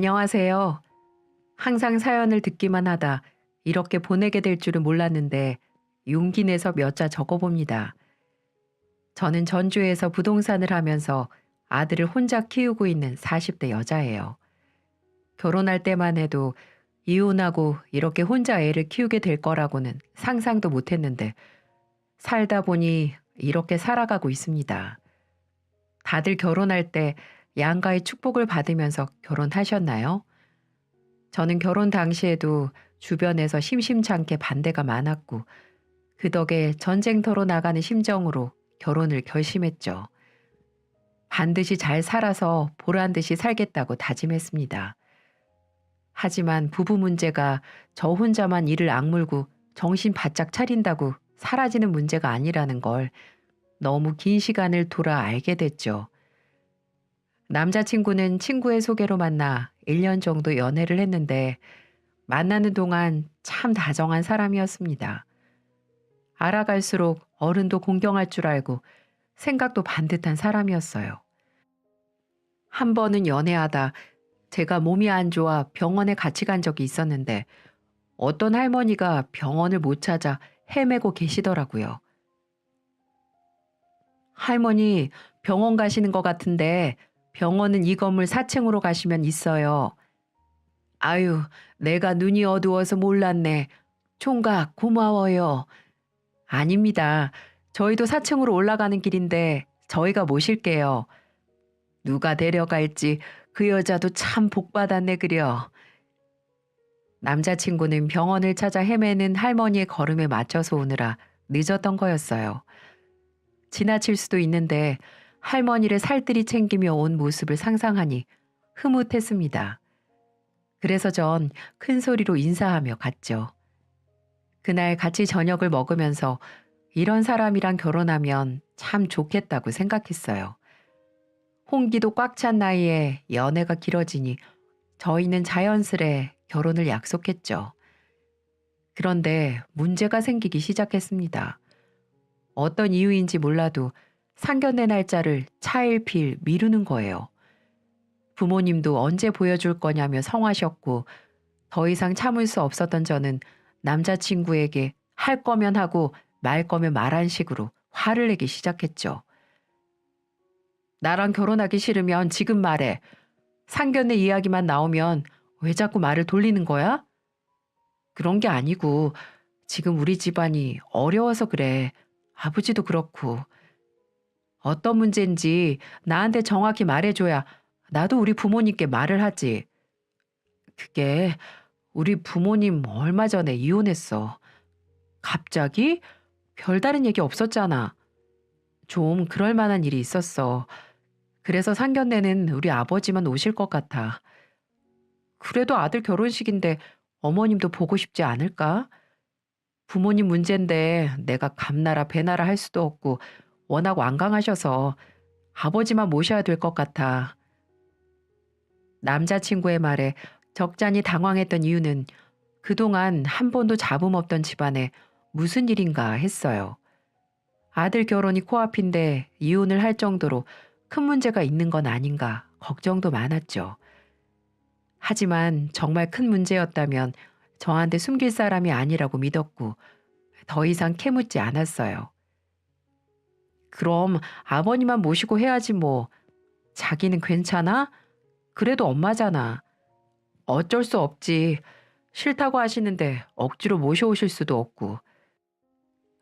안녕하세요. 항상 사연을 듣기만 하다 이렇게 보내게 될 줄은 몰랐는데 용기 내서 몇 자 적어봅니다. 저는 전주에서 부동산을 하면서 아들을 혼자 키우고 있는 40대 여자예요. 결혼할 때만 해도 이혼하고 이렇게 혼자 애를 키우게 될 거라고는 상상도 못 했는데 살다 보니 이렇게 살아가고 있습니다. 다들 결혼할 때 양가의 축복을 받으면서 결혼하셨나요? 저는 결혼 당시에도 주변에서 심심찮게 반대가 많았고 그 덕에 전쟁터로 나가는 심정으로 결혼을 결심했죠. 반드시 잘 살아서 보란 듯이 살겠다고 다짐했습니다. 하지만 부부 문제가 저 혼자만 이를 악물고 정신 바짝 차린다고 사라지는 문제가 아니라는 걸 너무 긴 시간을 돌아 알게 됐죠. 남자친구는 친구의 소개로 만나 1년 정도 연애를 했는데 만나는 동안 참 다정한 사람이었습니다. 알아갈수록 어른도 공경할 줄 알고 생각도 반듯한 사람이었어요. 한 번은 연애하다 제가 몸이 안 좋아 병원에 같이 간 적이 있었는데 어떤 할머니가 병원을 못 찾아 헤매고 계시더라고요. 할머니, 병원 가시는 것 같은데 병원은 이 건물 4층으로 가시면 있어요. 아유, 내가 눈이 어두워서 몰랐네. 총각, 고마워요. 아닙니다. 저희도 4층으로 올라가는 길인데 저희가 모실게요. 누가 데려갈지 그 여자도 참 복받았네 그려. 남자친구는 병원을 찾아 헤매는 할머니의 걸음에 맞춰서 오느라 늦었던 거였어요. 지나칠 수도 있는데 할머니를 살뜰히 챙기며 온 모습을 상상하니 흐뭇했습니다. 그래서 전 큰 소리로 인사하며 갔죠. 그날 같이 저녁을 먹으면서 이런 사람이랑 결혼하면 참 좋겠다고 생각했어요. 홍기도 꽉 찬 나이에 연애가 길어지니 저희는 자연스레 결혼을 약속했죠. 그런데 문제가 생기기 시작했습니다. 어떤 이유인지 몰라도 상견례 날짜를 차일피일 미루는 거예요. 부모님도 언제 보여줄 거냐며 성하셨고 더 이상 참을 수 없었던 저는 남자친구에게 할 거면 하고 말 거면 말한 식으로 화를 내기 시작했죠. 나랑 결혼하기 싫으면 지금 말해. 상견례 이야기만 나오면 왜 자꾸 말을 돌리는 거야? 그런 게 아니고 지금 우리 집안이 어려워서 그래. 아버지도 그렇고. 어떤 문제인지 나한테 정확히 말해줘야 나도 우리 부모님께 말을 하지. 그게 우리 부모님 얼마 전에 이혼했어. 갑자기? 별다른 얘기 없었잖아. 좀 그럴 만한 일이 있었어. 그래서 상견례는 우리 아버지만 오실 것 같아. 그래도 아들 결혼식인데 어머님도 보고 싶지 않을까? 부모님 문제인데 내가 감나라 배나라 할 수도 없고 워낙 완강하셔서 아버지만 모셔야 될 것 같아. 남자친구의 말에 적잖이 당황했던 이유는 그동안 한 번도 잡음 없던 집안에 무슨 일인가 했어요. 아들 결혼이 코앞인데 이혼을 할 정도로 큰 문제가 있는 건 아닌가 걱정도 많았죠. 하지만 정말 큰 문제였다면 저한테 숨길 사람이 아니라고 믿었고 더 이상 캐묻지 않았어요. 그럼 아버님만 모시고 해야지 뭐. 자기는 괜찮아? 그래도 엄마잖아. 어쩔 수 없지. 싫다고 하시는데 억지로 모셔오실 수도 없고.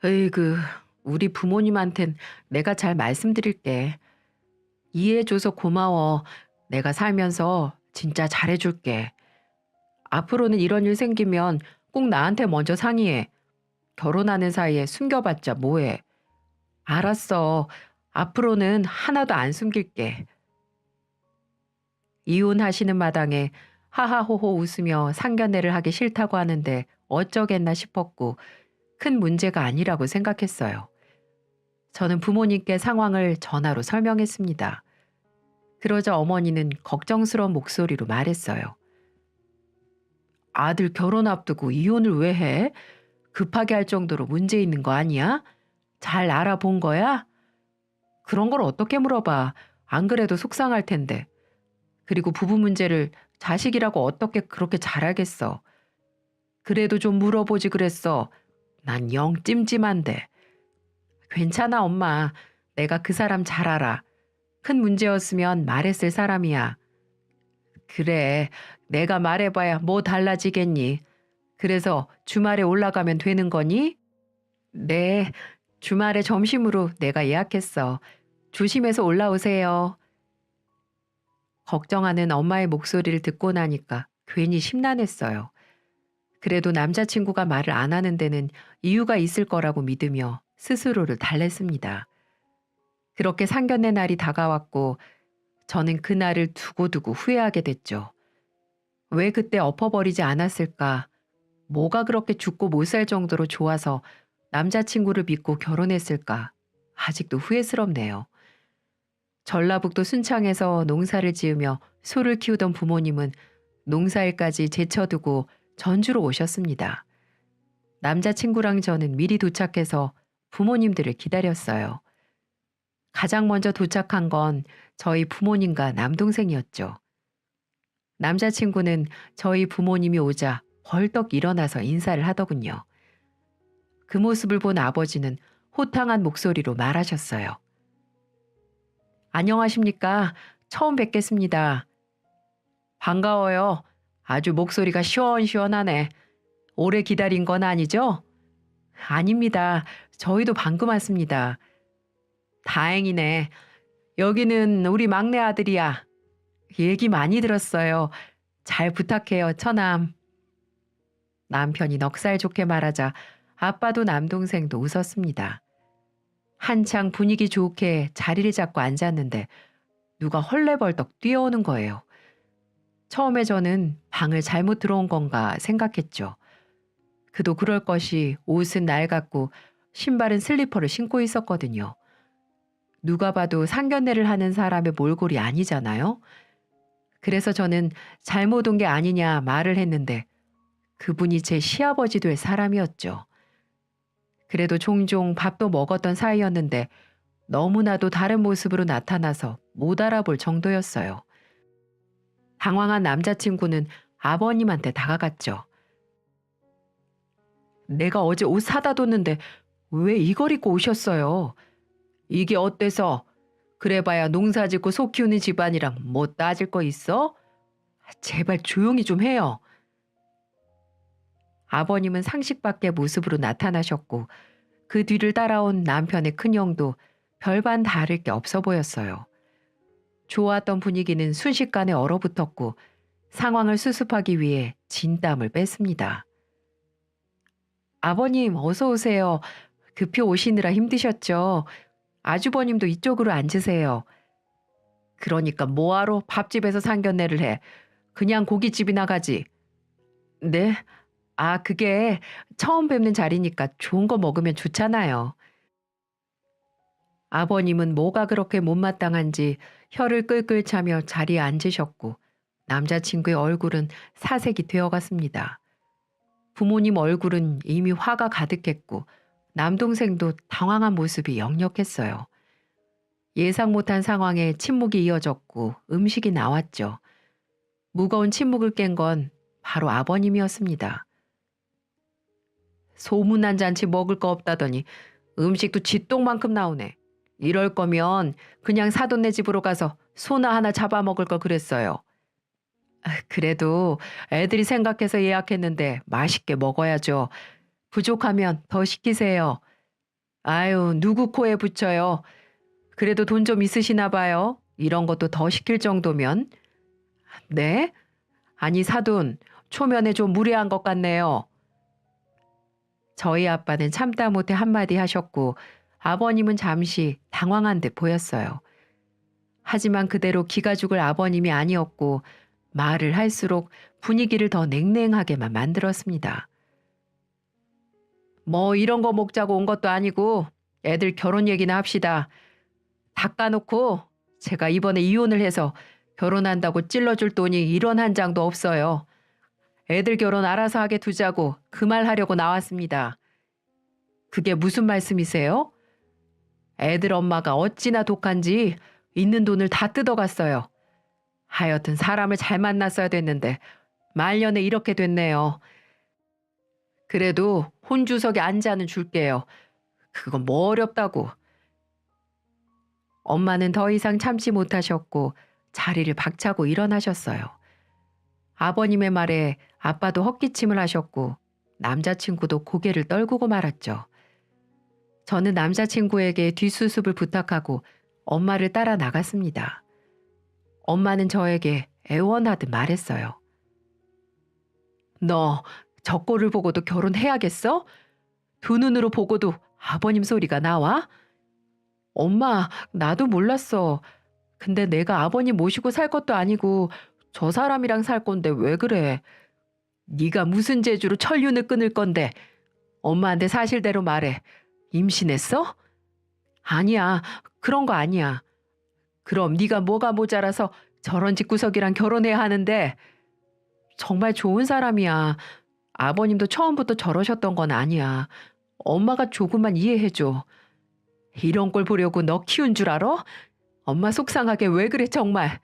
으이그, 우리 부모님한텐 내가 잘 말씀드릴게. 이해해줘서 고마워. 내가 살면서 진짜 잘해줄게. 앞으로는 이런 일 생기면 꼭 나한테 먼저 상의해. 결혼하는 사이에 숨겨봤자 뭐해. 알았어. 앞으로는 하나도 안 숨길게. 이혼하시는 마당에 하하호호 웃으며 상견례를 하기 싫다고 하는데 어쩌겠나 싶었고 큰 문제가 아니라고 생각했어요. 저는 부모님께 상황을 전화로 설명했습니다. 그러자 어머니는 걱정스러운 목소리로 말했어요. 아들 결혼 앞두고 이혼을 왜 해? 급하게 할 정도로 문제 있는 거 아니야? 잘 알아본 거야? 그런 걸 어떻게 물어봐. 안 그래도 속상할 텐데. 그리고 부부 문제를 자식이라고 어떻게 그렇게 잘 알겠어. 그래도 좀 물어보지 그랬어. 난 영 찜찜한데. 괜찮아, 엄마. 내가 그 사람 잘 알아. 큰 문제였으면 말했을 사람이야. 그래, 내가 말해봐야 뭐 달라지겠니? 그래서 주말에 올라가면 되는 거니? 네, 주말에 점심으로 내가 예약했어. 조심해서 올라오세요. 걱정하는 엄마의 목소리를 듣고 나니까 괜히 심란했어요. 그래도 남자친구가 말을 안 하는 데는 이유가 있을 거라고 믿으며 스스로를 달랬습니다. 그렇게 상견례 날이 다가왔고 저는 그날을 두고두고 후회하게 됐죠. 왜 그때 엎어버리지 않았을까? 뭐가 그렇게 죽고 못 살 정도로 좋아서 남자친구를 믿고 결혼했을까? 아직도 후회스럽네요. 전라북도 순창에서 농사를 지으며 소를 키우던 부모님은 농사일까지 제쳐두고 전주로 오셨습니다. 남자친구랑 저는 미리 도착해서 부모님들을 기다렸어요. 가장 먼저 도착한 건 저희 부모님과 남동생이었죠. 남자친구는 저희 부모님이 오자 벌떡 일어나서 인사를 하더군요. 그 모습을 본 아버지는 호탕한 목소리로 말하셨어요. 안녕하십니까? 처음 뵙겠습니다. 반가워요. 아주 목소리가 시원시원하네. 오래 기다린 건 아니죠? 아닙니다. 저희도 방금 왔습니다. 다행이네. 여기는 우리 막내 아들이야. 얘기 많이 들었어요. 잘 부탁해요, 처남. 남편이 넉살 좋게 말하자 아빠도 남동생도 웃었습니다. 한창 분위기 좋게 자리를 잡고 앉았는데 누가 헐레벌떡 뛰어오는 거예요. 처음에 저는 방을 잘못 들어온 건가 생각했죠. 그도 그럴 것이 옷은 낡았고 신발은 슬리퍼를 신고 있었거든요. 누가 봐도 상견례를 하는 사람의 몰골이 아니잖아요. 그래서 저는 잘못 온 게 아니냐 말을 했는데 그분이 제 시아버지 될 사람이었죠. 그래도 종종 밥도 먹었던 사이였는데 너무나도 다른 모습으로 나타나서 못 알아볼 정도였어요. 당황한 남자친구는 아버님한테 다가갔죠. 내가 어제 옷 사다 뒀는데 왜 이걸 입고 오셨어요? 이게 어때서? 그래봐야 농사 짓고 소 키우는 집안이랑 뭐 따질 거 있어? 제발 조용히 좀 해요. 아버님은 상식 밖의 모습으로 나타나셨고 그 뒤를 따라온 남편의 큰형도 별반 다를 게 없어 보였어요. 좋았던 분위기는 순식간에 얼어붙었고 상황을 수습하기 위해 진땀을 뺐습니다. 아버님 어서 오세요. 급히 오시느라 힘드셨죠? 아주버님도 이쪽으로 앉으세요. 그러니까 뭐하러 밥집에서 상견례를 해. 그냥 고깃집이나 가지. 네? 아, 그게 처음 뵙는 자리니까 좋은 거 먹으면 좋잖아요. 아버님은 뭐가 그렇게 못마땅한지 혀를 끌끌 차며 자리에 앉으셨고 남자친구의 얼굴은 사색이 되어갔습니다. 부모님 얼굴은 이미 화가 가득했고 남동생도 당황한 모습이 역력했어요. 예상 못한 상황에 침묵이 이어졌고 음식이 나왔죠. 무거운 침묵을 깬 건 바로 아버님이었습니다. 소문난 잔치 먹을 거 없다더니 음식도 쥐똥만큼 나오네. 이럴 거면 그냥 사돈네 집으로 가서 소나 하나 잡아먹을 걸 그랬어요. 그래도 애들이 생각해서 예약했는데 맛있게 먹어야죠. 부족하면 더 시키세요. 아유, 누구 코에 붙여요. 그래도 돈 좀 있으시나 봐요. 이런 것도 더 시킬 정도면. 네? 아니 사돈, 초면에 좀 무례한 것 같네요. 저희 아빠는 참다 못해 한마디 하셨고 아버님은 잠시 당황한 듯 보였어요. 하지만 그대로 기가 죽을 아버님이 아니었고 말을 할수록 분위기를 더 냉랭하게만 만들었습니다. 뭐 이런 거 먹자고 온 것도 아니고 애들 결혼 얘기나 합시다. 닦아놓고 제가 이번에 이혼을 해서 결혼한다고 찔러줄 돈이 1원 한 장도 없어요. 애들 결혼 알아서 하게 두자고 그 말 하려고 나왔습니다. 그게 무슨 말씀이세요? 애들 엄마가 어찌나 독한지 있는 돈을 다 뜯어갔어요. 하여튼 사람을 잘 만났어야 됐는데 말년에 이렇게 됐네요. 그래도 혼주석에 앉아는 줄게요. 그건 뭐 어렵다고. 엄마는 더 이상 참지 못하셨고 자리를 박차고 일어나셨어요. 아버님의 말에 아빠도 헛기침을 하셨고 남자친구도 고개를 떨구고 말았죠. 저는 남자친구에게 뒷수습을 부탁하고 엄마를 따라 나갔습니다. 엄마는 저에게 애원하듯 말했어요. 너 저 꼴을 보고도 결혼해야겠어? 두 눈으로 보고도 아버님 소리가 나와? 엄마, 나도 몰랐어. 근데 내가 아버님 모시고 살 것도 아니고 저 사람이랑 살 건데 왜 그래? 네가 무슨 재주로 천륜을 끊을 건데 엄마한테 사실대로 말해. 임신했어? 아니야. 그런 거 아니야. 그럼 네가 뭐가 모자라서 저런 집구석이랑 결혼해야 하는데 정말 좋은 사람이야. 아버님도 처음부터 저러셨던 건 아니야. 엄마가 조금만 이해해줘. 이런 걸 보려고 너 키운 줄 알아? 엄마 속상하게 왜 그래 정말.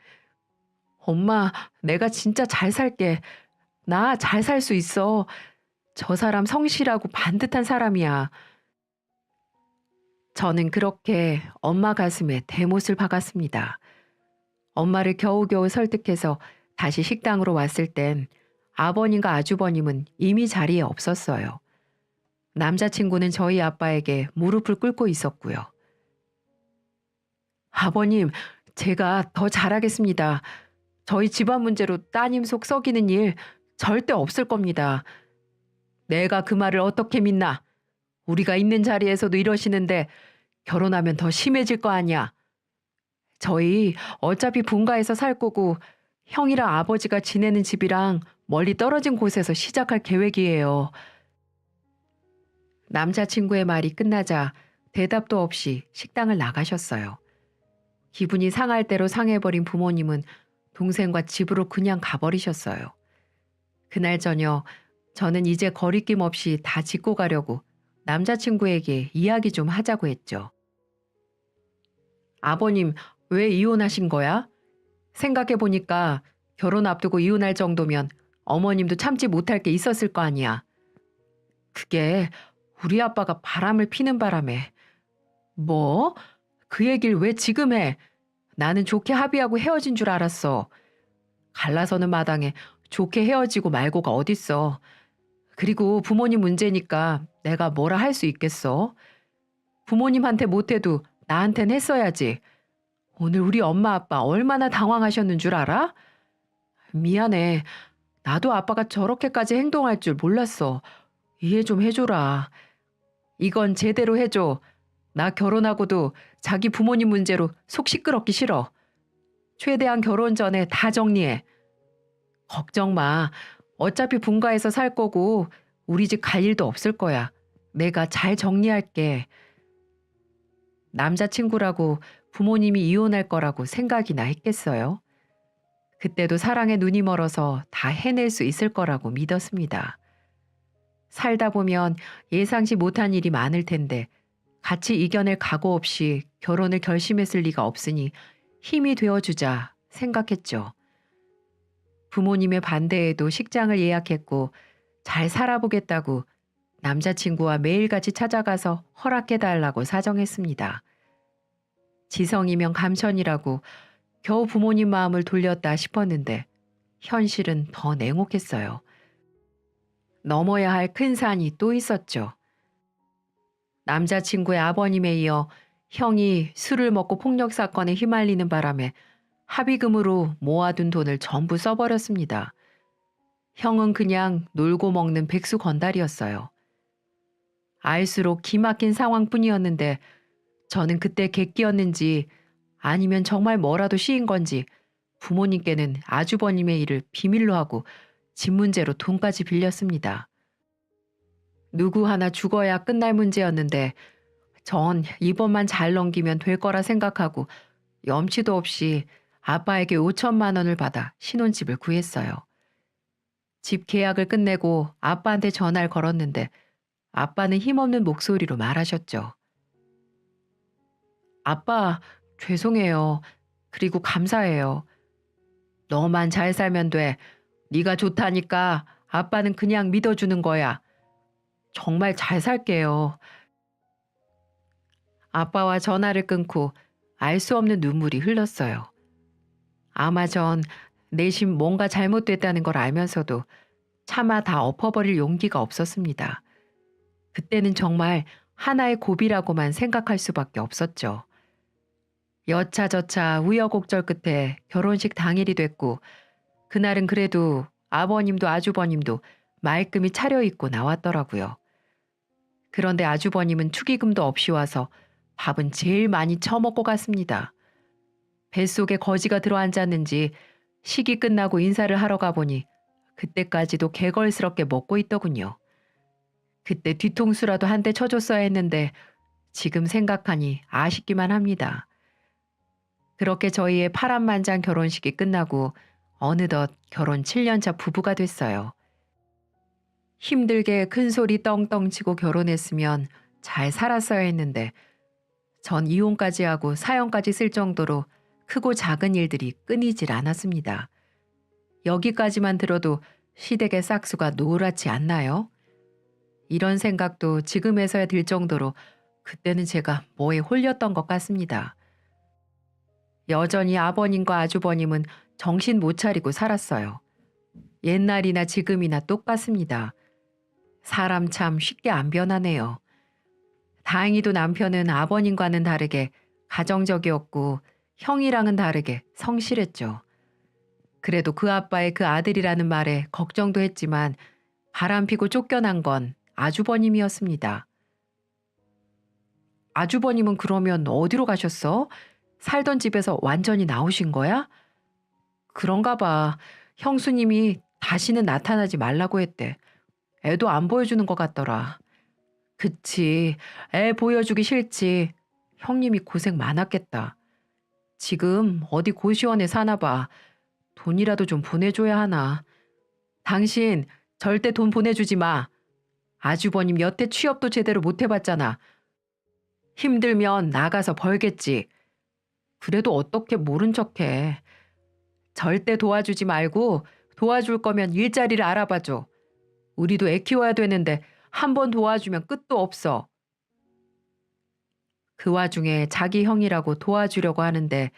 엄마, 내가 진짜 잘 살게. 나 잘 살 수 있어. 저 사람 성실하고 반듯한 사람이야. 저는 그렇게 엄마 가슴에 대못을 박았습니다. 엄마를 겨우겨우 설득해서 다시 식당으로 왔을 땐 아버님과 아주버님은 이미 자리에 없었어요. 남자친구는 저희 아빠에게 무릎을 꿇고 있었고요. 아버님, 제가 더 잘하겠습니다. 저희 집안 문제로 따님 속 썩이는 일 절대 없을 겁니다. 내가 그 말을 어떻게 믿나? 우리가 있는 자리에서도 이러시는데 결혼하면 더 심해질 거 아니야. 저희 어차피 분가해서 살 거고 형이랑 아버지가 지내는 집이랑 멀리 떨어진 곳에서 시작할 계획이에요. 남자친구의 말이 끝나자 대답도 없이 식당을 나가셨어요. 기분이 상할 대로 상해버린 부모님은 동생과 집으로 그냥 가버리셨어요. 그날 저녁 저는 이제 거리낌 없이 다 짚고 가려고 남자친구에게 이야기 좀 하자고 했죠. 아버님, 왜 이혼하신 거야? 생각해보니까 결혼 앞두고 이혼할 정도면 어머님도 참지 못할 게 있었을 거 아니야. 그게 우리 아빠가 바람을 피는 바람에. 뭐? 그 얘기를 왜 지금 해? 나는 좋게 합의하고 헤어진 줄 알았어. 갈라서는 마당에 좋게 헤어지고 말고가 어딨어. 그리고 부모님 문제니까 내가 뭐라 할 수 있겠어? 부모님한테 못해도 나한텐 했어야지. 오늘 우리 엄마 아빠 얼마나 당황하셨는 줄 알아? 미안해. 나도 아빠가 저렇게까지 행동할 줄 몰랐어. 이해 좀 해줘라. 이건 제대로 해줘. 나 결혼하고도 자기 부모님 문제로 속 시끄럽기 싫어. 최대한 결혼 전에 다 정리해. 걱정 마. 어차피 분가해서 살 거고 우리 집 갈 일도 없을 거야. 내가 잘 정리할게. 남자친구라고 부모님이 이혼할 거라고 생각이나 했겠어요? 그때도 사랑에 눈이 멀어서 다 해낼 수 있을 거라고 믿었습니다. 살다 보면 예상치 못한 일이 많을 텐데 같이 이겨낼 각오 없이 결혼을 결심했을 리가 없으니 힘이 되어주자 생각했죠. 부모님의 반대에도 식장을 예약했고 잘 살아보겠다고 남자친구와 매일같이 찾아가서 허락해달라고 사정했습니다. 지성이면 감천이라고 겨우 부모님 마음을 돌렸다 싶었는데 현실은 더 냉혹했어요. 넘어야 할 큰 산이 또 있었죠. 남자친구의 아버님에 이어 형이 술을 먹고 폭력 사건에 휘말리는 바람에 합의금으로 모아둔 돈을 전부 써버렸습니다. 형은 그냥 놀고 먹는 백수 건달이었어요. 알수록 기막힌 상황뿐이었는데 저는 그때 객기였는지 아니면 정말 뭐라도 시인 건지 부모님께는 아주버님의 일을 비밀로 하고 집 문제로 돈까지 빌렸습니다. 누구 하나 죽어야 끝날 문제였는데 전 이번만 잘 넘기면 될 거라 생각하고 염치도 없이 아빠에게 5천만 원을 받아 신혼집을 구했어요. 집 계약을 끝내고 아빠한테 전화를 걸었는데 아빠는 힘없는 목소리로 말하셨죠. 아빠, 죄송해요. 그리고 감사해요. 너만 잘 살면 돼. 네가 좋다니까 아빠는 그냥 믿어주는 거야. 정말 잘 살게요. 아빠와 전화를 끊고 알 수 없는 눈물이 흘렀어요. 아마 전 내심 뭔가 잘못됐다는 걸 알면서도 차마 다 엎어버릴 용기가 없었습니다. 그때는 정말 하나의 고비라고만 생각할 수밖에 없었죠. 여차저차 우여곡절 끝에 결혼식 당일이 됐고 그날은 그래도 아버님도 아주버님도 말끔히 차려입고 나왔더라고요. 그런데 아주버님은 축의금도 없이 와서 밥은 제일 많이 처먹고 갔습니다. 뱃속에 거지가 들어앉았는지 식이 끝나고 인사를 하러 가보니 그때까지도 개걸스럽게 먹고 있더군요. 그때 뒤통수라도 한 대 쳐줬어야 했는데 지금 생각하니 아쉽기만 합니다. 그렇게 저희의 파란만장 결혼식이 끝나고 어느덧 결혼 7년차 부부가 됐어요. 힘들게 큰 소리 떵떵 치고 결혼했으면 잘 살았어야 했는데 전 이혼까지 하고 사형까지 쓸 정도로 크고 작은 일들이 끊이질 않았습니다. 여기까지만 들어도 시댁의 싹수가 노랗지 않나요? 이런 생각도 지금에서야 들 정도로 그때는 제가 뭐에 홀렸던 것 같습니다. 여전히 아버님과 아주버님은 정신 못 차리고 살았어요. 옛날이나 지금이나 똑같습니다. 사람 참 쉽게 안 변하네요. 다행히도 남편은 아버님과는 다르게 가정적이었고 형이랑은 다르게 성실했죠. 그래도 그 아빠의 그 아들이라는 말에 걱정도 했지만 바람피고 쫓겨난 건 아주버님이었습니다. 아주버님은 그러면 어디로 가셨어? 살던 집에서 완전히 나오신 거야? 그런가 봐. 형수님이 다시는 나타나지 말라고 했대. 애도 안 보여주는 것 같더라. 그치. 애 보여주기 싫지. 형님이 고생 많았겠다. 지금 어디 고시원에 사나 봐. 돈이라도 좀 보내줘야 하나. 당신 절대 돈 보내주지 마. 아주버님 여태 취업도 제대로 못 해봤잖아. 힘들면 나가서 벌겠지. 그래도 어떻게 모른 척해. 절대 도와주지 말고 도와줄 거면 일자리를 알아봐줘. 우리도 애 키워야 되는데 한 번 도와주면 끝도 없어. 그 와중에 자기 형이라고 도와주려고 하는데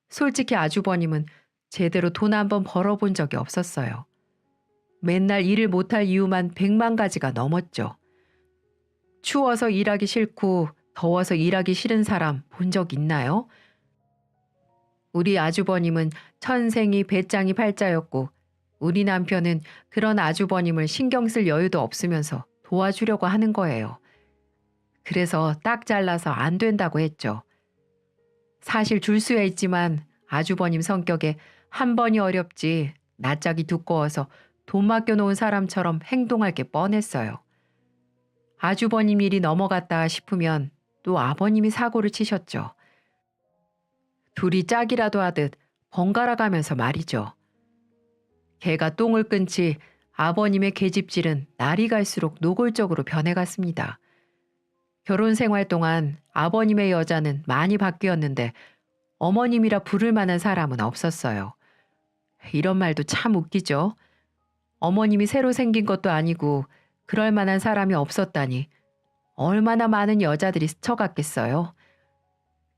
솔직히 아주버님은 제대로 돈 한 번 벌어본 적이 없었어요. 맨날 일을 못할 이유만 100만 가지가 넘었죠. 추워서 일하기 싫고 더워서 일하기 싫은 사람 본 적 있나요? 우리 아주버님은 천생이 배짱이 팔자였고 우리 남편은 그런 아주버님을 신경 쓸 여유도 없으면서 도와주려고 하는 거예요. 그래서 딱 잘라서 안 된다고 했죠. 사실 줄 수야 있지만 아주버님 성격에 한 번이 어렵지 낯짝이 두꺼워서 돈 맡겨놓은 사람처럼 행동할 게 뻔했어요. 아주버님 일이 넘어갔다 싶으면 또 아버님이 사고를 치셨죠. 둘이 짝이라도 하듯 번갈아 가면서 말이죠. 개가 똥을 끊지 아버님의 계집질은 날이 갈수록 노골적으로 변해갔습니다. 결혼 생활 동안 아버님의 여자는 많이 바뀌었는데 어머님이라 부를 만한 사람은 없었어요. 이런 말도 참 웃기죠. 어머님이 새로 생긴 것도 아니고 그럴 만한 사람이 없었다니 얼마나 많은 여자들이 스쳐갔겠어요.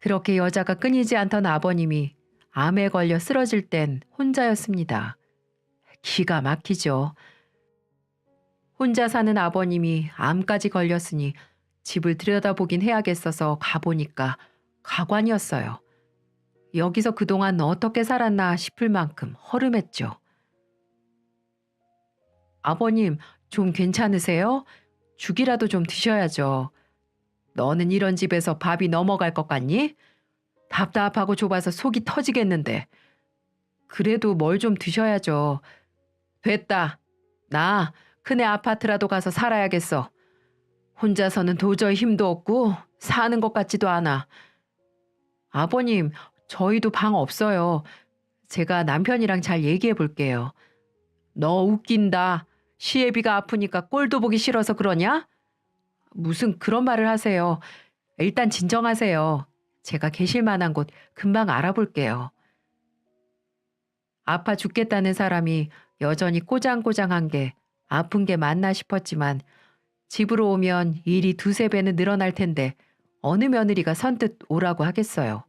그렇게 여자가 끊이지 않던 아버님이 암에 걸려 쓰러질 땐 혼자였습니다. 기가 막히죠. 혼자 사는 아버님이 암까지 걸렸으니 집을 들여다보긴 해야겠어서 가보니까 가관이었어요. 여기서 그동안 어떻게 살았나 싶을 만큼 허름했죠. 아버님, 좀 괜찮으세요? 죽이라도 좀 드셔야죠. 너는 이런 집에서 밥이 넘어갈 것 같니? 답답하고 좁아서 속이 터지겠는데. 그래도 뭘 좀 드셔야죠. 됐다. 나 큰애 아파트라도 가서 살아야겠어. 혼자서는 도저히 힘도 없고 사는 것 같지도 않아. 아버님, 저희도 방 없어요. 제가 남편이랑 잘 얘기해 볼게요. 너 웃긴다. 시애비가 아프니까 꼴도 보기 싫어서 그러냐? 무슨 그런 말을 하세요. 일단 진정하세요. 제가 계실 만한 곳 금방 알아볼게요. 아파 죽겠다는 사람이 여전히 꼬장꼬장한 게 아픈 게 맞나 싶었지만 집으로 오면 일이 두세 배는 늘어날 텐데 어느 며느리가 선뜻 오라고 하겠어요.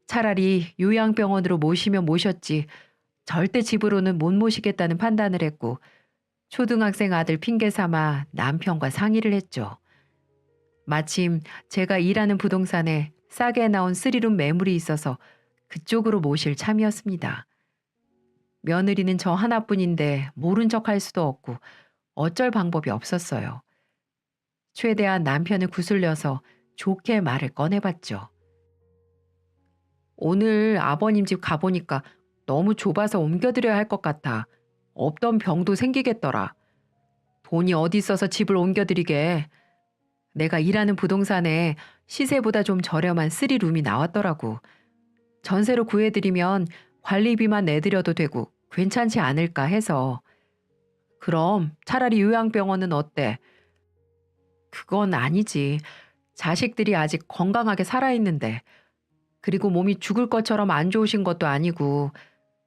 차라리 요양병원으로 모시면 모셨지 절대 집으로는 못 모시겠다는 판단을 했고 초등학생 아들 핑계 삼아 남편과 상의를 했죠. 마침 제가 일하는 부동산에 싸게 나온 3룸 매물이 있어서 그쪽으로 모실 참이었습니다. 며느리는 저 하나뿐인데 모른 척 할 수도 없고 어쩔 방법이 없었어요. 최대한 남편을 구슬려서 좋게 말을 꺼내봤죠. 오늘 아버님 집 가보니까 너무 좁아서 옮겨드려야 할 것 같아. 없던 병도 생기겠더라. 돈이 어디 있어서 집을 옮겨드리게. 내가 일하는 부동산에 시세보다 좀 저렴한 3룸이 나왔더라고. 전세로 구해드리면 관리비만 내드려도 되고 괜찮지 않을까 해서. 그럼 차라리 요양병원은 어때? 그건 아니지. 자식들이 아직 건강하게 살아있는데. 그리고 몸이 죽을 것처럼 안 좋으신 것도 아니고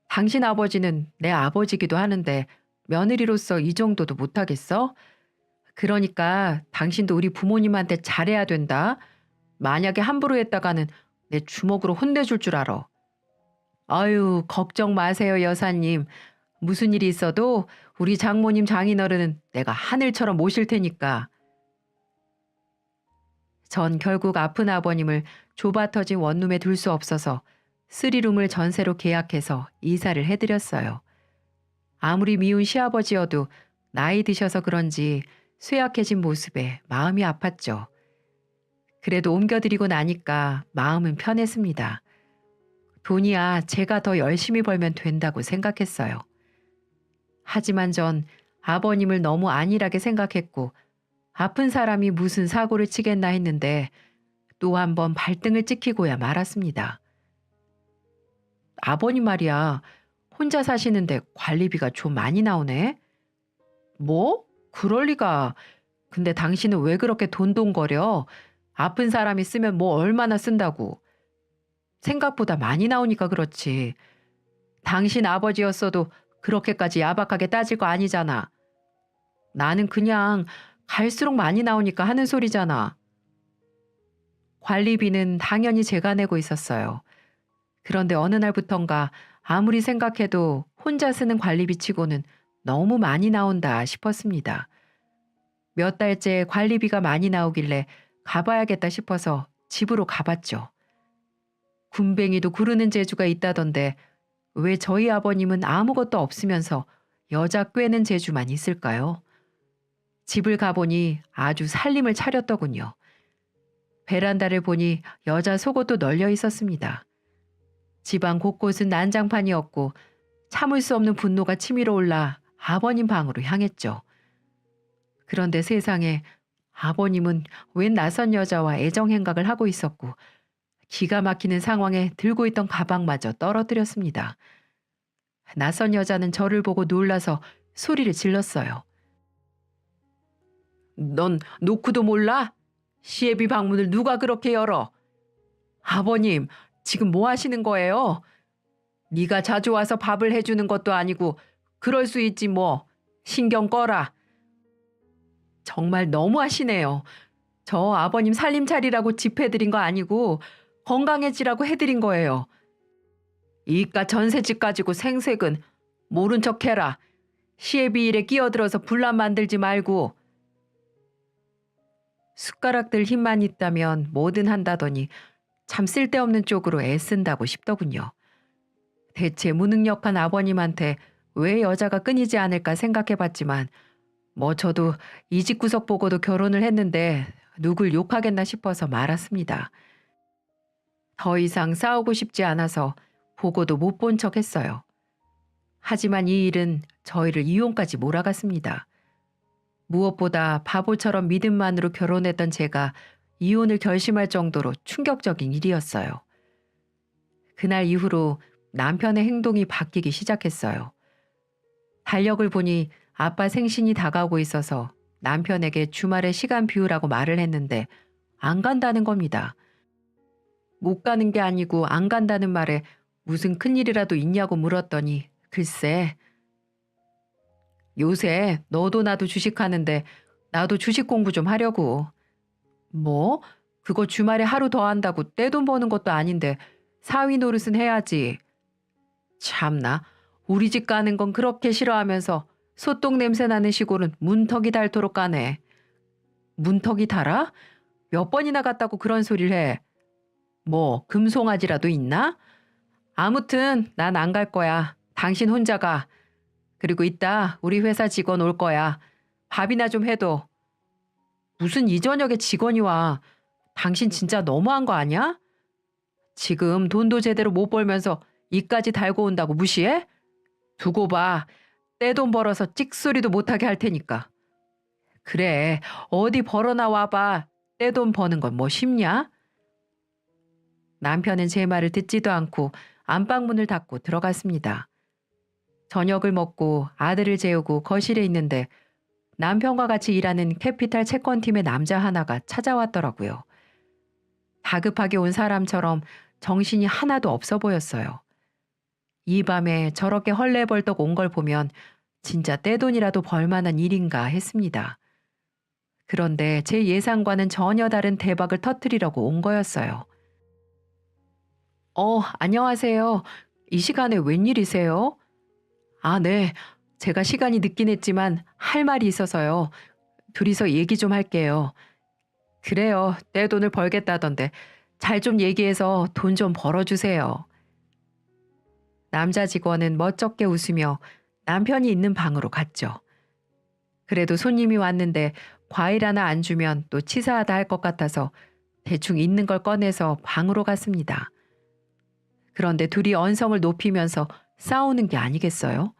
당신 아버지는 내 아버지기도 하는데 며느리로서 이 정도도 못하겠어? 그러니까 당신도 우리 부모님한테 잘해야 된다. 만약에 함부로 했다가는 내 주먹으로 혼내줄 줄 알아. 아유, 걱정 마세요, 여사님. 무슨 일이 있어도 우리 장모님 장인어른은 내가 하늘처럼 모실 테니까. 전 결국 아픈 아버님을 좁아터진 원룸에 둘 수 없어서 3룸을 전세로 계약해서 이사를 해드렸어요. 아무리 미운 시아버지여도 나이 드셔서 그런지 쇠약해진 모습에 마음이 아팠죠. 그래도 옮겨드리고 나니까 마음은 편했습니다. 돈이야 제가 더 열심히 벌면 된다고 생각했어요. 하지만 전 아버님을 너무 안일하게 생각했고 아픈 사람이 무슨 사고를 치겠나 했는데 또 한 번 발등을 찍히고야 말았습니다. 아버님 말이야, 혼자 사시는데 관리비가 좀 많이 나오네? 뭐? 그럴 리가. 근데 당신은 왜 그렇게 돈돈거려? 아픈 사람이 쓰면 뭐 얼마나 쓴다고. 생각보다 많이 나오니까 그렇지. 당신 아버지였어도 그렇게까지 야박하게 따질 거 아니잖아. 나는 그냥 갈수록 많이 나오니까 하는 소리잖아. 관리비는 당연히 제가 내고 있었어요. 그런데 어느 날부턴가 아무리 생각해도 혼자 쓰는 관리비 치고는 너무 많이 나온다 싶었습니다. 몇 달째 관리비가 많이 나오길래 가봐야겠다 싶어서 집으로 가봤죠. 군뱅이도 구르는 재주가 있다던데 왜 저희 아버님은 아무것도 없으면서 여자 꿰는 재주만 있을까요? 집을 가보니 아주 살림을 차렸더군요. 베란다를 보니 여자 속옷도 널려 있었습니다. 집안 곳곳은 난장판이었고 참을 수 없는 분노가 치밀어 올라 아버님 방으로 향했죠. 그런데 세상에 아버님은 웬 낯선 여자와 애정행각을 하고 있었고 기가 막히는 상황에 들고 있던 가방마저 떨어뜨렸습니다. 낯선 여자는 저를 보고 놀라서 소리를 질렀어요. 넌 놓고도 몰라? 시애비 방문을 누가 그렇게 열어? 아버님, 지금 뭐 하시는 거예요? 네가 자주 와서 밥을 해주는 것도 아니고 그럴 수 있지 뭐. 신경 꺼라. 정말 너무하시네요. 저 아버님 살림 차리라고 집 해드린 거 아니고 건강해지라고 해드린 거예요. 이깟 전셋집 가지고 생색은 모른 척 해라. 시애비 일에 끼어들어서 분란 만들지 말고. 숟가락들 힘만 있다면 뭐든 한다더니 참 쓸데없는 쪽으로 애쓴다고 싶더군요. 대체 무능력한 아버님한테 왜 여자가 끊이지 않을까 생각해봤지만 뭐 저도 이 집 구석 보고도 결혼을 했는데 누굴 욕하겠나 싶어서 말았습니다. 더 이상 싸우고 싶지 않아서 보고도 못 본 척 했어요. 하지만 이 일은 저희를 이혼까지 몰아갔습니다. 무엇보다 바보처럼 믿음만으로 결혼했던 제가 이혼을 결심할 정도로 충격적인 일이었어요. 그날 이후로 남편의 행동이 바뀌기 시작했어요. 달력을 보니 아빠 생신이 다가오고 있어서 남편에게 주말에 시간 비우라고 말을 했는데 안 간다는 겁니다. 못 가는 게 아니고 안 간다는 말에 무슨 큰일이라도 있냐고 물었더니 글쎄, 요새 너도 나도 주식하는데 나도 주식 공부 좀 하려고. 뭐? 그거 주말에 하루 더 한다고 떼돈 버는 것도 아닌데 사위 노릇은 해야지. 참나, 우리 집 가는 건 그렇게 싫어하면서 소똥 냄새 나는 시골은 문턱이 닳도록 가네. 문턱이 달아? 몇 번이나 갔다고 그런 소리를 해. 뭐 금송아지라도 있나? 아무튼 난 안 갈 거야. 당신 혼자 가. 그리고 이따 우리 회사 직원 올 거야. 밥이나 좀 해도. 무슨 이 저녁에 직원이 와. 당신 진짜 너무한 거 아니야? 지금 돈도 제대로 못 벌면서 이까지 달고 온다고 무시해? 두고 봐. 떼돈 벌어서 찍소리도 못하게 할 테니까. 그래, 어디 벌어나 봐. 떼돈 버는 건 뭐 쉽냐? 남편은 제 말을 듣지도 않고 안방문을 닫고 들어갔습니다. 저녁을 먹고 아들을 재우고 거실에 있는데 남편과 같이 일하는 캐피탈 채권팀의 남자 하나가 찾아왔더라고요. 다급하게 온 사람처럼 정신이 하나도 없어 보였어요. 이 밤에 저렇게 헐레벌떡 온 걸 보면 진짜 떼돈이라도 벌만한 일인가 했습니다. 그런데 제 예상과는 전혀 다른 대박을 터뜨리려고 온 거였어요. 안녕하세요. 이 시간에 웬일이세요? 아, 네. 제가 시간이 늦긴 했지만 할 말이 있어서요. 둘이서 얘기 좀 할게요. 그래요. 떼돈을 벌겠다던데 잘 좀 얘기해서 돈 좀 벌어주세요. 남자 직원은 멋쩍게 웃으며 남편이 있는 방으로 갔죠. 그래도 손님이 왔는데 과일 하나 안 주면 또 치사하다 할 것 같아서 대충 있는 걸 꺼내서 방으로 갔습니다. 그런데 둘이 언성을 높이면서 싸우는 게 아니겠어요?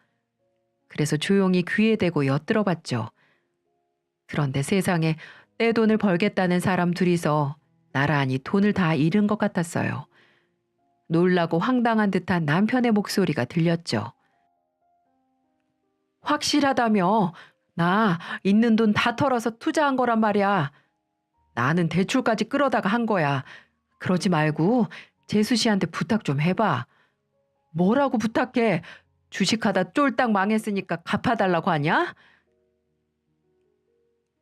그래서 조용히 귀에 대고 엿들어봤죠. 그런데 세상에 떼돈을 벌겠다는 사람 둘이서 나란히 돈을 다 잃은 것 같았어요. 놀라고 황당한 듯한 남편의 목소리가 들렸죠. 확실하다며? 나 있는 돈 다 털어서 투자한 거란 말이야. 나는 대출까지 끌어다가 한 거야. 그러지 말고 재수 씨한테 부탁 좀 해봐. 뭐라고 부탁해? 주식하다 쫄딱 망했으니까 갚아달라고 하냐?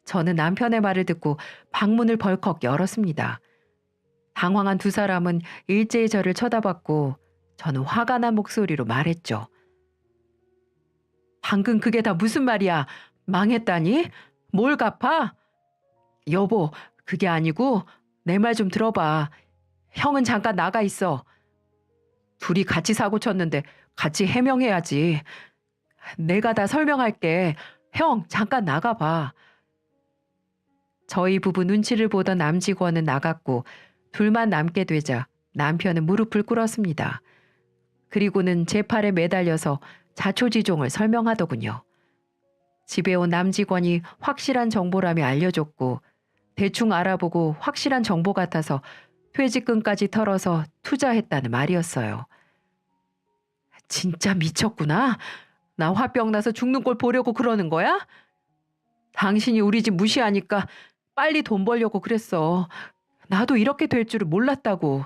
저는 남편의 말을 듣고 방문을 벌컥 열었습니다. 당황한 두 사람은 일제히 저를 쳐다봤고 저는 화가 난 목소리로 말했죠. 방금 그게 다 무슨 말이야? 망했다니? 뭘 갚아? 여보, 그게 아니고 내 말 좀 들어봐. 형은 잠깐 나가 있어. 둘이 같이 사고 쳤는데 같이 해명해야지. 내가 다 설명할게. 형, 잠깐 나가봐. 저희 부부 눈치를 보던 남직원은 나갔고 둘만 남게 되자 남편은 무릎을 꿇었습니다. 그리고는 제 팔에 매달려서 자초지종을 설명하더군요. 집에 온 남직원이 확실한 정보라며 알려줬고 대충 알아보고 확실한 정보 같아서 퇴직금까지 털어서 투자했다는 말이었어요. 진짜 미쳤구나. 나 화병 나서 죽는 꼴 보려고 그러는 거야? 당신이 우리 집 무시하니까 빨리 돈 벌려고 그랬어. 나도 이렇게 될 줄을 몰랐다고.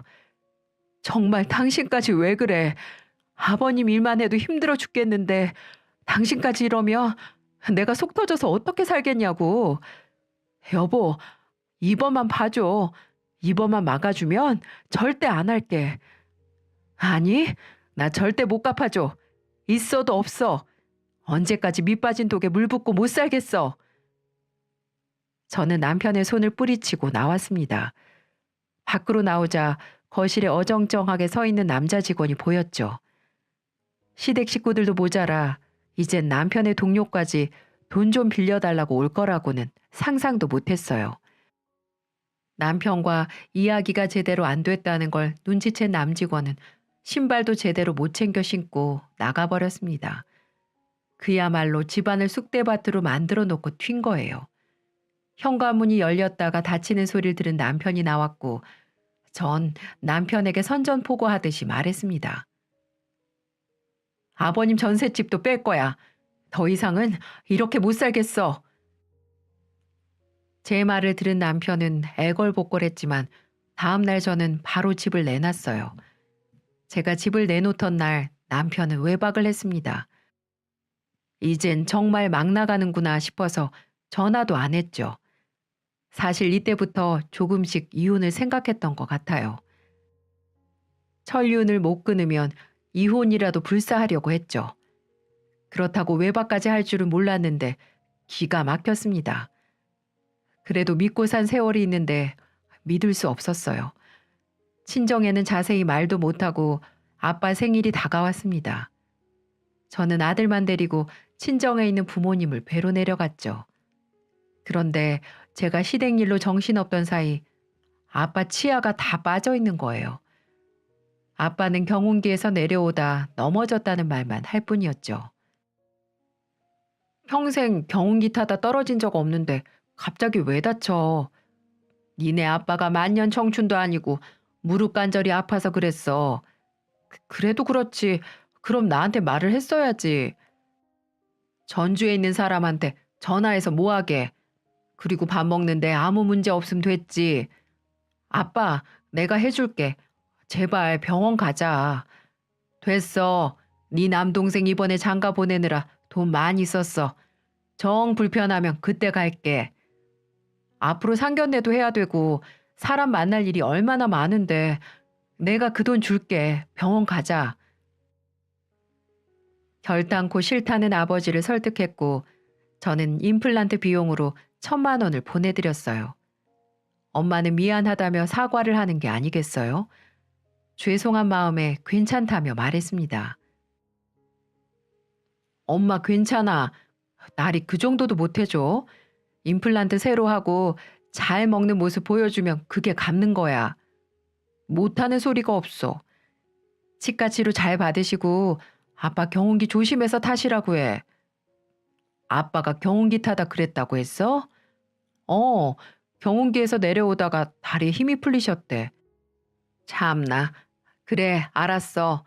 정말 당신까지 왜 그래? 아버님 일만 해도 힘들어 죽겠는데 당신까지 이러면 내가 속 터져서 어떻게 살겠냐고. 여보, 이번만 봐줘. 이번만 막아주면 절대 안 할게. 아니, 나 절대 못 갚아줘. 있어도 없어. 언제까지 밑 빠진 독에 물 붓고 못 살겠어. 저는 남편의 손을 뿌리치고 나왔습니다. 밖으로 나오자 거실에 어정쩡하게 서 있는 남자 직원이 보였죠. 시댁 식구들도 모자라 이젠 남편의 동료까지 돈 좀 빌려달라고 올 거라고는 상상도 못했어요. 남편과 이야기가 제대로 안 됐다는 걸 눈치챈 남직원은 신발도 제대로 못 챙겨 신고 나가버렸습니다. 그야말로 집안을 쑥대밭으로 만들어 놓고 튄 거예요. 현관문이 열렸다가 닫히는 소리를 들은 남편이 나왔고 전 남편에게 선전포고하듯이 말했습니다. 아버님 전셋집도 뺄 거야. 더 이상은 이렇게 못 살겠어. 제 말을 들은 남편은 애걸복걸했지만 다음 날 저는 바로 집을 내놨어요. 제가 집을 내놓던 날 남편은 외박을 했습니다. 이젠 정말 막 나가는구나 싶어서 전화도 안 했죠. 사실 이때부터 조금씩 이혼을 생각했던 것 같아요. 천륜을 못 끊으면 이혼이라도 불사하려고 했죠. 그렇다고 외박까지 할 줄은 몰랐는데 기가 막혔습니다. 그래도 믿고 산 세월이 있는데 믿을 수 없었어요. 친정에는 자세히 말도 못하고 아빠 생일이 다가왔습니다. 저는 아들만 데리고 친정에 있는 부모님을 뵈러 내려갔죠. 그런데 제가 시댁일로 정신없던 사이 아빠 치아가 다 빠져 있는 거예요. 아빠는 경운기에서 내려오다 넘어졌다는 말만 할 뿐이었죠. 평생 경운기 타다 떨어진 적 없는데 갑자기 왜 다쳐? 니네 아빠가 만년 청춘도 아니고 무릎 관절이 아파서 그랬어. 그래도 그렇지. 그럼 나한테 말을 했어야지. 전주에 있는 사람한테 전화해서 뭐하게. 그리고 밥 먹는데 아무 문제 없으면 됐지. 아빠, 내가 해줄게. 제발 병원 가자. 됐어. 네 남동생 이번에 장가 보내느라 돈 많이 썼어. 정 불편하면 그때 갈게. 앞으로 상견례도 해야 되고 사람 만날 일이 얼마나 많은데 내가 그 돈 줄게. 병원 가자. 결단코 싫다는 아버지를 설득했고 저는 임플란트 비용으로 1,000만 원을 보내드렸어요. 엄마는 미안하다며 사과를 하는 게 아니겠어요? 죄송한 마음에 괜찮다며 말했습니다. 엄마 괜찮아. 날이 그 정도도 못해줘. 임플란트 새로 하고 잘 먹는 모습 보여주면 그게 갚는 거야. 못하는 소리가 없어. 치과 치료 잘 받으시고 아빠 경운기 조심해서 타시라고 해. 아빠가 경운기 타다 그랬다고 했어? 어, 경운기에서 내려오다가 다리에 힘이 풀리셨대. 참나. 그래, 알았어.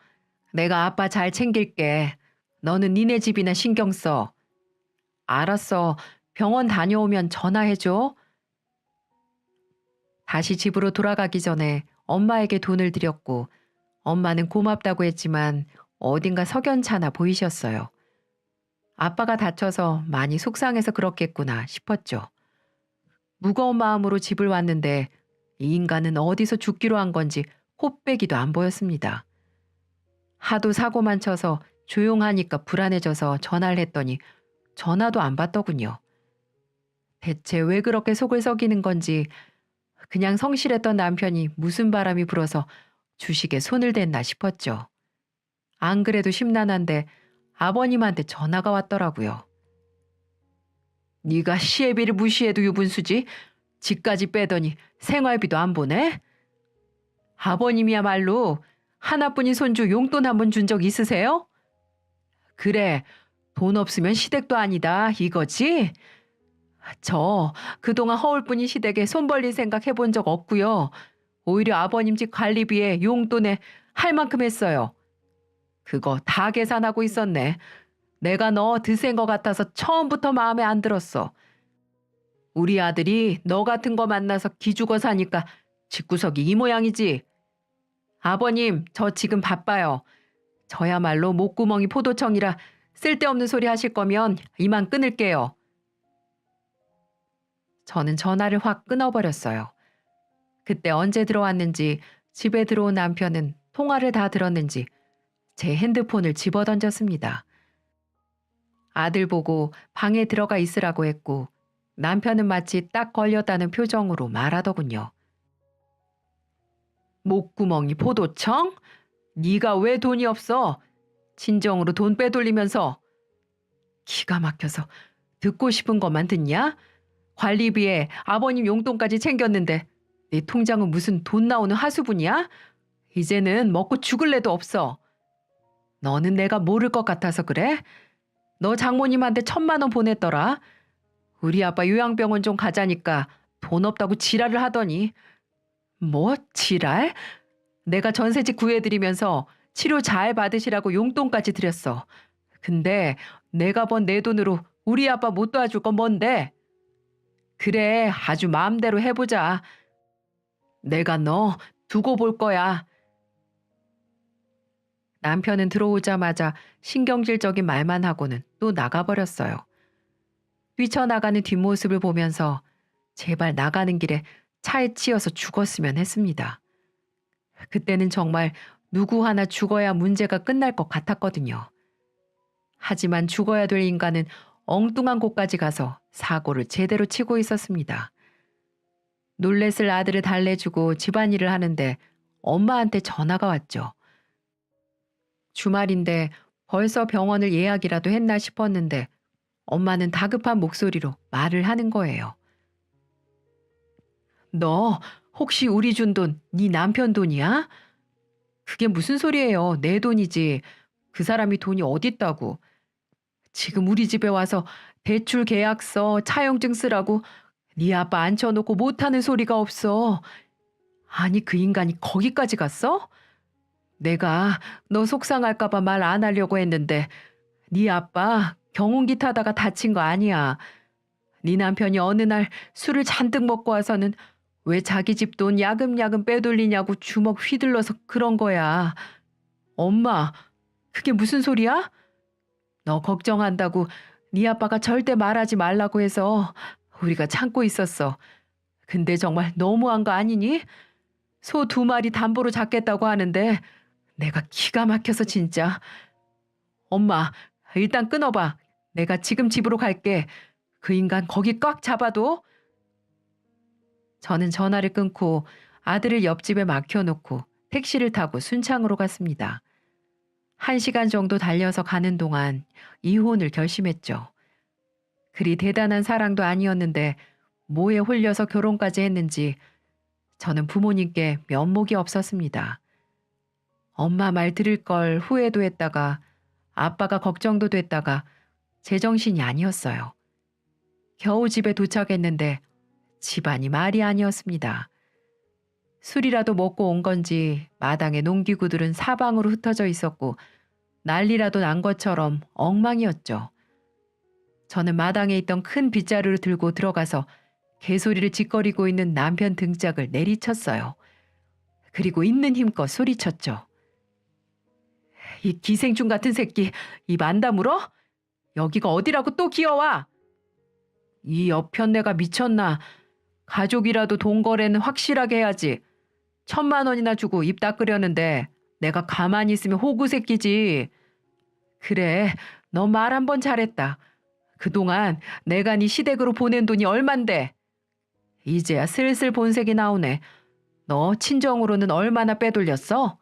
내가 아빠 잘 챙길게. 너는 니네 집이나 신경 써. 알았어. 병원 다녀오면 전화해줘. 다시 집으로 돌아가기 전에 엄마에게 돈을 드렸고 엄마는 고맙다고 했지만 어딘가 석연찮아 보이셨어요. 아빠가 다쳐서 많이 속상해서 그렇겠구나 싶었죠. 무거운 마음으로 집을 왔는데 이 인간은 어디서 죽기로 한 건지 코빼기도 안 보였습니다. 하도 사고만 쳐서 조용하니까 불안해져서 전화를 했더니 전화도 안 받더군요. 대체 왜 그렇게 속을 썩이는 건지 그냥 성실했던 남편이 무슨 바람이 불어서 주식에 손을 댔나 싶었죠. 안 그래도 심란한데 아버님한테 전화가 왔더라고요. 네가 시애비를 무시해도 유분수지? 집까지 빼더니 생활비도 안 보내? 아버님이야말로 하나뿐인 손주 용돈 한 번 준 적 있으세요? 그래, 돈 없으면 시댁도 아니다 이거지? 저 그동안 허울뿐인 시댁에 손 벌릴 생각 해본 적 없고요. 오히려 아버님 집 관리비에 용돈에 할 만큼 했어요. 그거 다 계산하고 있었네. 내가 너 드센 거 같아서 처음부터 마음에 안 들었어. 우리 아들이 너 같은 거 만나서 기죽어 사니까 집구석이 이 모양이지. 아버님, 저 지금 바빠요. 저야말로 목구멍이 포도청이라 쓸데없는 소리 하실 거면 이만 끊을게요. 저는 전화를 확 끊어버렸어요. 그때 언제 들어왔는지 집에 들어온 남편은 통화를 다 들었는지 제 핸드폰을 집어던졌습니다. 아들 보고 방에 들어가 있으라고 했고 남편은 마치 딱 걸렸다는 표정으로 말하더군요. 목구멍이 포도청? 네가 왜 돈이 없어? 친정으로 돈 빼돌리면서. 기가 막혀서 듣고 싶은 것만 듣냐? 관리비에 아버님 용돈까지 챙겼는데 네 통장은 무슨 돈 나오는 하수분이야? 이제는 먹고 죽을래도 없어. 너는 내가 모를 것 같아서 그래? 너 장모님한테 1,000만 원 보냈더라. 우리 아빠 요양병원 좀 가자니까 돈 없다고 지랄을 하더니. 뭐 지랄? 내가 전세집 구해드리면서 치료 잘 받으시라고 용돈까지 드렸어. 근데 내가 번 내 돈으로 우리 아빠 못 도와줄 건 뭔데? 그래, 아주 마음대로 해보자. 내가 너 두고 볼 거야. 남편은 들어오자마자 신경질적인 말만 하고는 또 나가버렸어요. 뛰쳐나가는 뒷모습을 보면서 제발 나가는 길에 차에 치여서 죽었으면 했습니다. 그때는 정말 누구 하나 죽어야 문제가 끝날 것 같았거든요. 하지만 죽어야 될 인간은 엉뚱한 곳까지 가서 사고를 제대로 치고 있었습니다. 놀랬을 아들을 달래주고 집안일을 하는데 엄마한테 전화가 왔죠. 주말인데 벌써 병원을 예약이라도 했나 싶었는데 엄마는 다급한 목소리로 말을 하는 거예요. 너 혹시 우리 준 돈 네 남편 돈이야? 그게 무슨 소리예요? 내 돈이지. 그 사람이 돈이 어딨다고. 지금 우리 집에 와서 대출 계약서, 차용증 쓰라고 네 아빠 앉혀놓고 못하는 소리가 없어. 아니 그 인간이 거기까지 갔어? 내가 너 속상할까 봐 말 안 하려고 했는데 네 아빠 경운기 타다가 다친 거 아니야. 네 남편이 어느 날 술을 잔뜩 먹고 와서는 왜 자기 집 돈 야금야금 빼돌리냐고 주먹 휘둘러서 그런 거야. 엄마, 그게 무슨 소리야? 너 걱정한다고 네 아빠가 절대 말하지 말라고 해서 우리가 참고 있었어. 근데 정말 너무한 거 아니니? 소 2마리 담보로 잡겠다고 하는데 내가 기가 막혀서 진짜. 엄마, 일단 끊어봐. 내가 지금 집으로 갈게. 그 인간 거기 꽉 잡아도. 저는 전화를 끊고 아들을 옆집에 맡겨놓고 택시를 타고 순창으로 갔습니다. 1시간 정도 달려서 가는 동안 이혼을 결심했죠. 그리 대단한 사랑도 아니었는데 뭐에 홀려서 결혼까지 했는지 저는 부모님께 면목이 없었습니다. 엄마 말 들을 걸 후회도 했다가 아빠가 걱정도 됐다가 제정신이 아니었어요. 겨우 집에 도착했는데 집안이 말이 아니었습니다. 술이라도 먹고 온 건지 마당에 농기구들은 사방으로 흩어져 있었고 난리라도 난 것처럼 엉망이었죠. 저는 마당에 있던 큰 빗자루를 들고 들어가서 개소리를 짓거리고 있는 남편 등짝을 내리쳤어요. 그리고 있는 힘껏 소리쳤죠. 이 기생충 같은 새끼, 입 안 다물어? 여기가 어디라고 또 기어와? 이 여편네가 미쳤나? 가족이라도 돈 거래는 확실하게 해야지. 1,000만 원이나 주고 입 닦으려는데 내가 가만히 있으면 호구 새끼지. 그래, 너 말 한 번 잘했다. 그동안 내가 네 시댁으로 보낸 돈이 얼만데. 이제야 슬슬 본색이 나오네. 너 친정으로는 얼마나 빼돌렸어?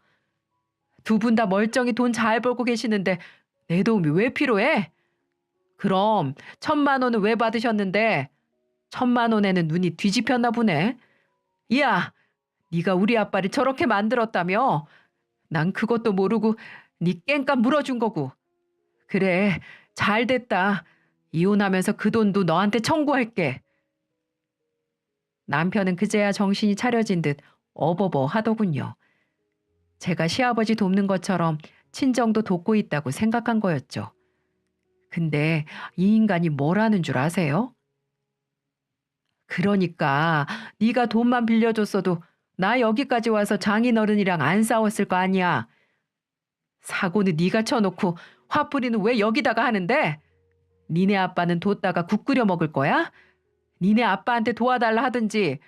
2분 다 멀쩡히 돈 잘 벌고 계시는데 내 도움이 왜 필요해? 그럼 1,000만 원은 왜 받으셨는데? 1,000만 원에는 눈이 뒤집혔나 보네. 야, 네가 우리 아빠를 저렇게 만들었다며? 난 그것도 모르고 네 깽값 물어준 거고. 그래, 잘 됐다. 이혼하면서 그 돈도 너한테 청구할게. 남편은 그제야 정신이 차려진 듯 어버버 하더군요. 제가 시아버지 돕는 것처럼 친정도 돕고 있다고 생각한 거였죠. 근데 이 인간이 뭐라는 줄 아세요? 그러니까 네가 돈만 빌려줬어도 나 여기까지 와서 장인어른이랑 안 싸웠을 거 아니야. 사고는 네가 쳐놓고 화풀이는 왜 여기다가 하는데? 니네 아빠는 뒀다가 국 끓여 먹을 거야? 니네 아빠한테 도와달라 하든지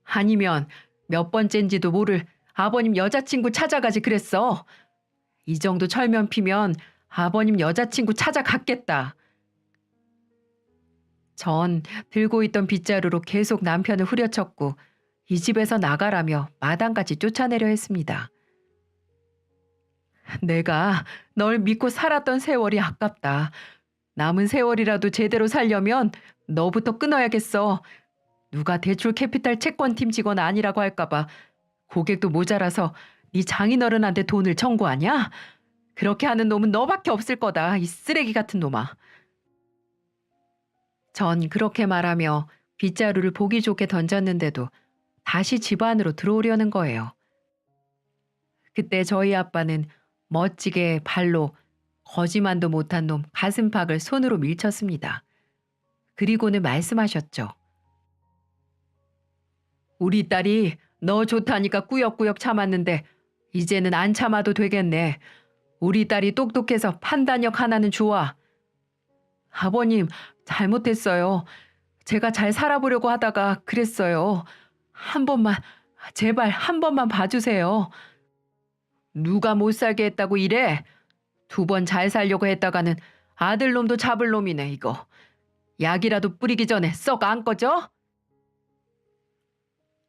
아니면 몇 번째인지도 모를 아버님 여자친구 찾아가지 그랬어. 이 정도 철면 피면 아버님 여자친구 찾아갔겠다. 전 들고 있던 빗자루로 계속 남편을 후려쳤고 이 집에서 나가라며 마당까지 쫓아내려 했습니다. 내가 널 믿고 살았던 세월이 아깝다. 남은 세월이라도 제대로 살려면 너부터 끊어야겠어. 누가 대출 캐피탈 채권팀 직원 아니라고 할까봐 고객도 모자라서 네 장인어른한테 돈을 청구하냐? 그렇게 하는 놈은 너밖에 없을 거다. 이 쓰레기 같은 놈아. 전 그렇게 말하며 빗자루를 보기 좋게 던졌는데도 다시 집 안으로 들어오려는 거예요. 그때 저희 아빠는 멋지게 발로 거지만도 못한 놈 가슴팍을 손으로 밀쳤습니다. 그리고는 말씀하셨죠. 우리 딸이 너 좋다니까 꾸역꾸역 참았는데 이제는 안 참아도 되겠네. 우리 딸이 똑똑해서 판단력 하나는 좋아. 아버님, 잘못했어요. 제가 잘 살아보려고 하다가 그랬어요. 한 번만, 제발 한 번만 봐주세요. 누가 못 살게 했다고 이래? 2번 잘 살려고 했다가는 아들놈도 잡을 놈이네, 이거. 약이라도 뿌리기 전에 썩 안 꺼져?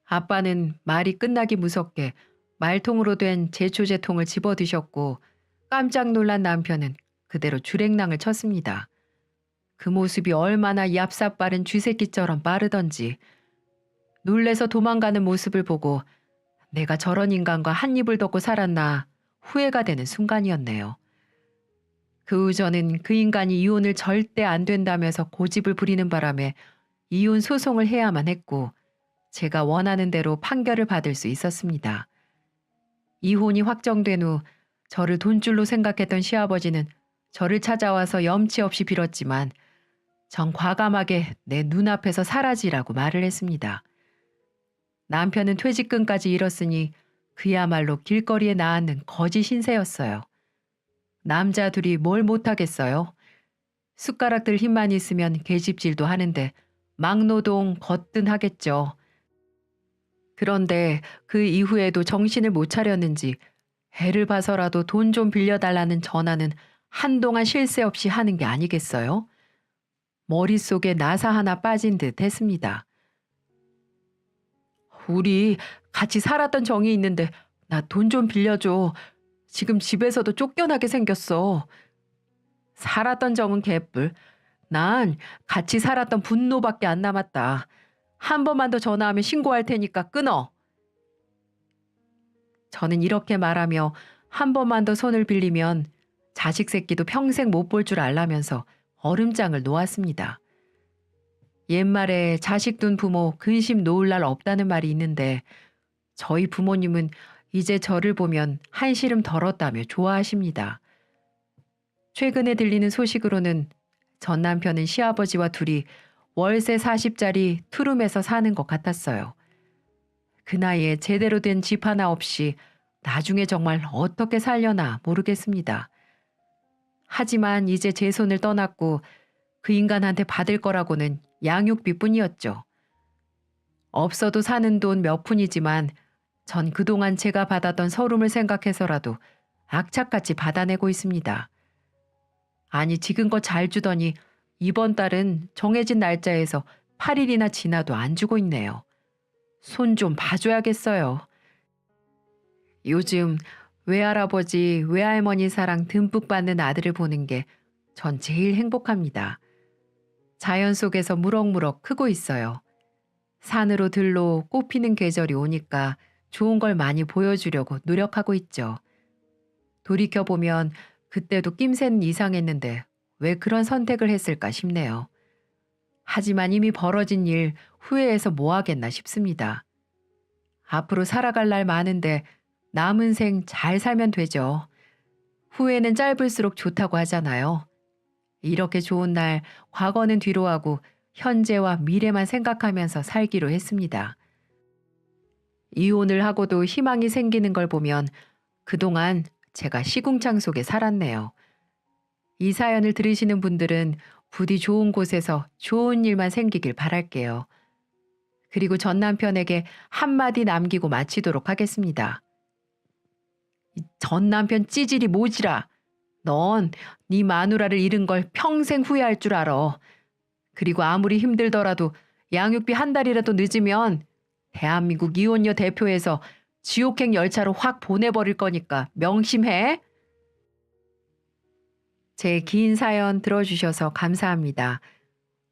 아빠는 말이 끝나기 무섭게 말통으로 된 제초제통을 집어드셨고 깜짝 놀란 남편은 그대로 줄행랑을 쳤습니다. 그 모습이 얼마나 얍삽빠른 쥐새끼처럼 빠르던지 놀래서 도망가는 모습을 보고 내가 저런 인간과 한 입을 덮고 살았나 후회가 되는 순간이었네요. 그 후 저는 그 인간이 이혼을 절대 안 된다면서 고집을 부리는 바람에 이혼 소송을 해야만 했고 제가 원하는 대로 판결을 받을 수 있었습니다. 이혼이 확정된 후 저를 돈줄로 생각했던 시아버지는 저를 찾아와서 염치 없이 빌었지만 전 과감하게 내 눈앞에서 사라지라고 말을 했습니다. 남편은 퇴직금까지 잃었으니 그야말로 길거리에 나앉는 거지 신세였어요. 남자 둘이 뭘 못하겠어요. 숟가락들 힘만 있으면 계집질도 하는데 막노동 거뜬하겠죠. 그런데 그 이후에도 정신을 못 차렸는지 애를 봐서라도 돈 좀 빌려달라는 전화는 한동안 쉴 새 없이 하는 게 아니겠어요? 머릿속에 나사 하나 빠진 듯 했습니다. 우리 같이 살았던 정이 있는데 나 돈 좀 빌려줘. 지금 집에서도 쫓겨나게 생겼어. 살았던 정은 개뿔. 난 같이 살았던 분노밖에 안 남았다. 한 번만 더 전화하면 신고할 테니까 끊어. 저는 이렇게 말하며 한 번만 더 손을 빌리면 자식 새끼도 평생 못 볼 줄 알라면서 얼음장을 놓았습니다. 옛말에 자식 둔 부모 근심 놓을 날 없다는 말이 있는데 저희 부모님은 이제 저를 보면 한시름 덜었다며 좋아하십니다. 최근에 들리는 소식으로는 전 남편은 시아버지와 둘이 월세 40짜리 투룸에서 사는 것 같았어요. 그 나이에 제대로 된 집 하나 없이 나중에 정말 어떻게 살려나 모르겠습니다. 하지만 이제 제 손을 떠났고 그 인간한테 받을 거라고는 양육비뿐이었죠. 없어도 사는 돈 몇 푼이지만 전 그동안 제가 받았던 서름을 생각해서라도 악착같이 받아내고 있습니다. 아니 지금껏 잘 주더니 이번 달은 정해진 날짜에서 8일이나 지나도 안 주고 있네요. 손 좀 봐줘야겠어요. 요즘 외할아버지, 외할머니 사랑 듬뿍 받는 아들을 보는 게 전 제일 행복합니다. 자연 속에서 무럭무럭 크고 있어요. 산으로 들로 꽃 피는 계절이 오니까 좋은 걸 많이 보여주려고 노력하고 있죠. 돌이켜보면 그때도 낌새는 이상했는데 왜 그런 선택을 했을까 싶네요. 하지만 이미 벌어진 일 후회해서 뭐 하겠나 싶습니다. 앞으로 살아갈 날 많은데 남은 생 잘 살면 되죠. 후회는 짧을수록 좋다고 하잖아요. 이렇게 좋은 날 과거는 뒤로 하고 현재와 미래만 생각하면서 살기로 했습니다. 이혼을 하고도 희망이 생기는 걸 보면 그동안 제가 시궁창 속에 살았네요. 이 사연을 들으시는 분들은 부디 좋은 곳에서 좋은 일만 생기길 바랄게요. 그리고 전 남편에게 한마디 남기고 마치도록 하겠습니다. 전 남편 찌질이 모지라. 넌 네 마누라를 잃은 걸 평생 후회할 줄 알아. 그리고 아무리 힘들더라도 양육비 한 달이라도 늦으면 대한민국 이혼녀 대표에서 지옥행 열차로 확 보내버릴 거니까 명심해. 제 긴 사연 들어주셔서 감사합니다.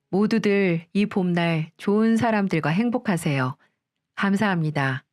모두들 이 봄날 좋은 사람들과 행복하세요. 감사합니다.